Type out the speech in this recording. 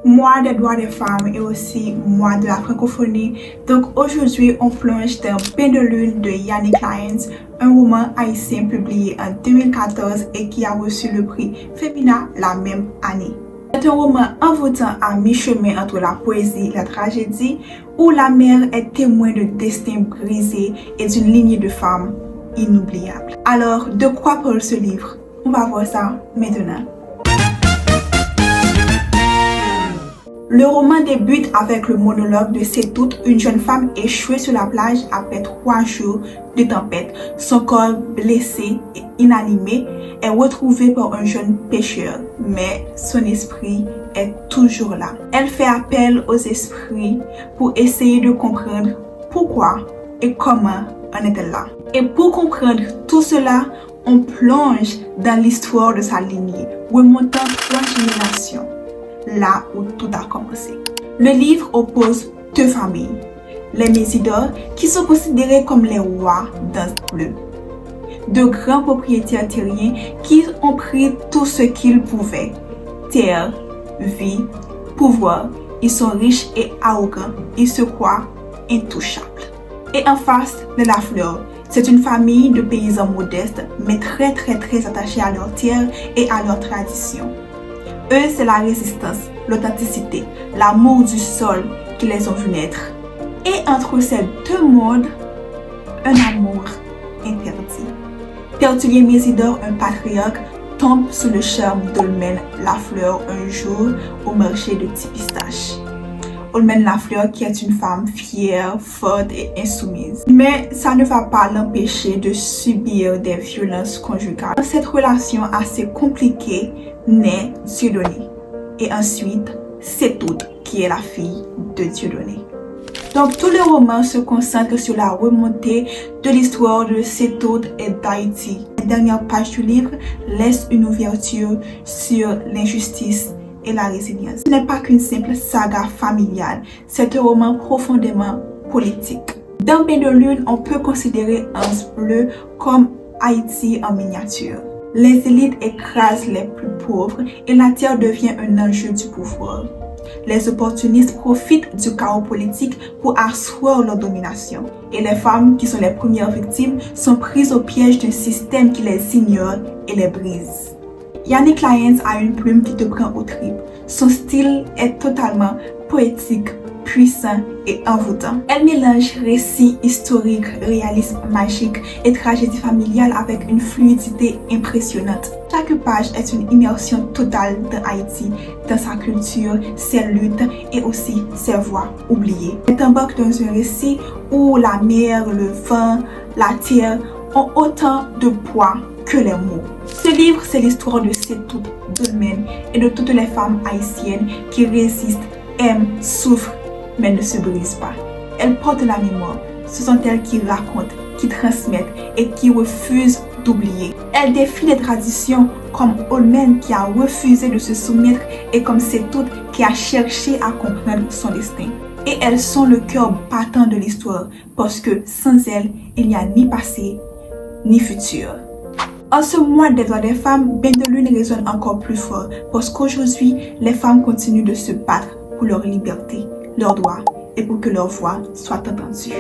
mois des droits des femmes et aussi mois de la francophonie. Donc aujourd'hui, on plonge dans Bain de lune de Yannick Lyons, un roman haïtien publié en 2014 et qui a reçu le prix Femina la même année. C'est un roman envoûtant à mi-chemin entre la poésie et la tragédie, où la mère est témoin de destins brisés et d'une lignée de femmes inoubliables. Alors, de quoi parle ce livre? On va voir ça maintenant. Le roman débute avec le monologue de Setout, une jeune femme échouée sur la plage après 3 jours de tempête. Son corps blessé et inanimé est retrouvé par un jeune pêcheur, mais son esprit est toujours là. Elle fait appel aux esprits pour essayer de comprendre pourquoi et comment en est-elle là. Et pour comprendre tout cela, on plonge dans l'histoire de sa lignée, remontant 3 générations. Là où tout a commencé. Le livre oppose 2 familles, les Mésidor, qui sont considérés comme les rois d'un bleu, de grands propriétaires terriens qui ont pris tout ce qu'ils pouvaient, terre, vie, pouvoir. Ils sont riches et arrogants, ils se croient intouchables. Et en face de la fleur, c'est une famille de paysans modestes, mais très attachés à leur terre et à leur tradition. Eux, c'est la résistance, l'authenticité, l'amour du sol qui les ont vus naître. Et entre ces 2 mondes, un amour interdit. Tertullien Mésidor, un patriarche, tombe sous le charme d'Olmen Lafleur un jour au marché de Tipistache. Olmen Lafleur qui est une femme fière, forte et insoumise. Mais ça ne va pas l'empêcher de subir des violences conjugales. Dans cette relation assez compliquée, naît Dieudonné. Et ensuite, Setout, qui est la fille de Dieudonné. Donc tout le roman se concentre sur la remontée de l'histoire de Setout et d'Haïti. La dernière page du livre laisse une ouverture sur l'injustice et la résilience. Ce n'est pas qu'une simple saga familiale, c'est un roman profondément politique. Dans Bain de lune, on peut considérer Anse Bleu comme Haïti en miniature. Les élites écrasent les plus pauvres et la terre devient un enjeu du pouvoir. Les opportunistes profitent du chaos politique pour asseoir leur domination. Et les femmes, qui sont les premières victimes, sont prises au piège d'un système qui les ignore et les brise. Yannick Lyons a une plume qui te prend aux tripes. Son style est totalement poétique, puissant et envoûtant. Elle mélange récits historiques, réalisme magique et tragédie familiale avec une fluidité impressionnante. Chaque page est une immersion totale dans Haïti, dans sa culture, ses luttes et aussi ses voix oubliées. Elle t'embarque dans un récit où la mer, le vent, la terre ont autant de poids que les mots. Ce livre, c'est l'histoire de Setout, d'Olmen et de toutes les femmes haïtiennes qui résistent, aiment, souffrent, mais ne se brisent pas. Elles portent la mémoire. Ce sont elles qui racontent, qui transmettent et qui refusent d'oublier. Elles défient les traditions comme Olmen qui a refusé de se soumettre et comme Setout qui a cherché à comprendre son destin. Et elles sont le cœur battant de l'histoire parce que sans elles, il n'y a ni passé ni futur. En ce mois des droits des femmes, Bain de lune résonne encore plus fort parce qu'aujourd'hui, les femmes continuent de se battre pour leur liberté, leurs droits et pour que leur voix soit entendue.